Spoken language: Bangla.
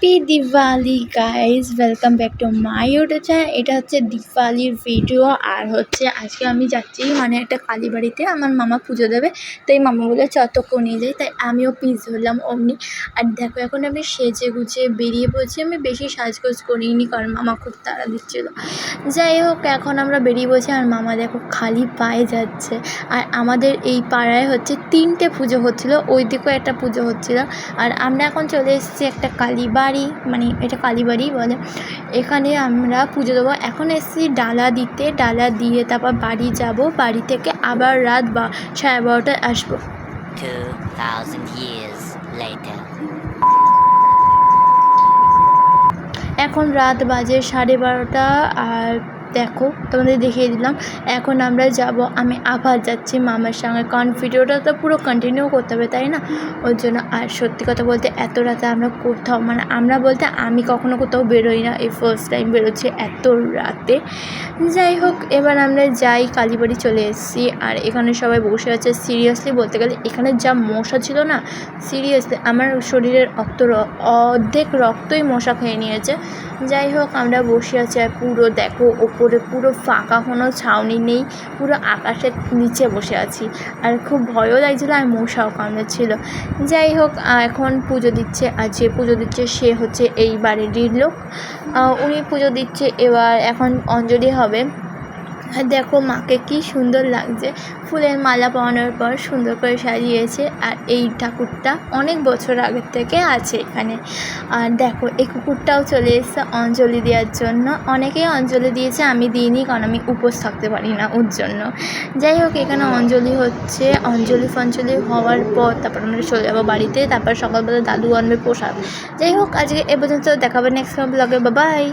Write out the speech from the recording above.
Happy Diwali guys, welcome back to my YouTube channel. এটা হচ্ছে দিওয়ালির ভিডিও। আর হচ্ছে আজকে আমি যাচ্ছি মানে একটা কালীবাড়িতে, আমার মামা পুজো দেবে। তাই মামা বলে চতক্য নিয়ে যাই, তাই আমিও পিস ধরলাম অমনি। আর দেখো এখন আমি সেজে গুছিয়ে বেরিয়ে পড়ছি। আমি বেশি সাজগোজ করিনি কারণ মামা খুব তাড়া দিচ্ছিল। যাই হোক, এখন আমরা বেরিয়ে পড়ছি আর মামা দেখো খালি পায়ে যাচ্ছে। আর আমাদের এই পাড়ায় হচ্ছে 3টে পুজো হচ্ছিলো, ওই দিকেও একটা পুজো হচ্ছিলো। আর আমরা এখন চলে এসেছি একটা কালীবাড়ি, মানে এটা কালীবাড়ি বলে। এখানে আমরা পুজো দেবো। এখন এসেছি ডালা দিতে, ডালা দিয়ে তারপর বাড়ি যাব। বাড়ি থেকে আবার রাত 12:30টায় আসবো। 2000 years later. এখন রাত বাজে 12:30। আর দেখো তোমাদের দেখিয়ে দিলাম। এখন আমরা যাব, আমি আবার যাচ্ছি মামার সঙ্গে, কারণ ভিডিওটা তো পুরো কন্টিনিউ করতে হবে, তাই না? ওর জন্য। আর সত্যি কথা বলতে এত রাতে আমরা কোথাও, মানে আমরা বলতে আমি কখনো কোথাও বেরোই না, এই ফার্স্ট টাইম বেরোচ্ছি এত রাতে। যাই হোক, এবার আমরা যাই, কালীবাড়ি চলে এসেছি। আর এখানে সবাই বসে আছে। সিরিয়াসলি বলতে গেলে এখানে যা মশা ছিল না, সিরিয়াসলি আমার শরীরের অর্ধেক রক্তই মশা খেয়ে নিয়েছে। যাই হোক, আমরা বসে আছি। আর পুরো দেখো ওপরে পুরো ফাঁকা, কোনো ছাউনি নেই, পুরো আকাশের নিচে বসে আছি। আর খুব ভয়ও লাগছিলো আর মশাও কামড়েছিল। যাই হোক, এখন পুজো দিচ্ছে। আর যে পুজো দিচ্ছে সে হচ্ছে এই বাড়িরই লোক, উনি পুজো দিচ্ছে। এবার এখন অঞ্জলি হবে। আর দেখো মাকে কি সুন্দর লাগছে, ফুলের মালা পরানোর পর সুন্দর করে সাজিয়েছে। আর এই ঠাকুরটা অনেক বছর আগের থেকে আছে এখানে। আর দেখো এই কুকুরটাও চলে এসেছে অঞ্জলি দেওয়ার জন্য। অনেকেই অঞ্জলি দিয়েছে, আমি দিইনি কারণ আমি উপোস থাকতে পারি না ওর জন্য। যাই হোক, এখানে অঞ্জলি হচ্ছে। অঞ্জলি হওয়ার পর তারপর আমরা চলে যাবো বাড়িতে। তারপর সকালবেলা দাদু আনবে প্রসাদ। যাই হোক, আজকে এ পর্যন্ত, দেখাবে নেক্সট ব্লগে। বাই।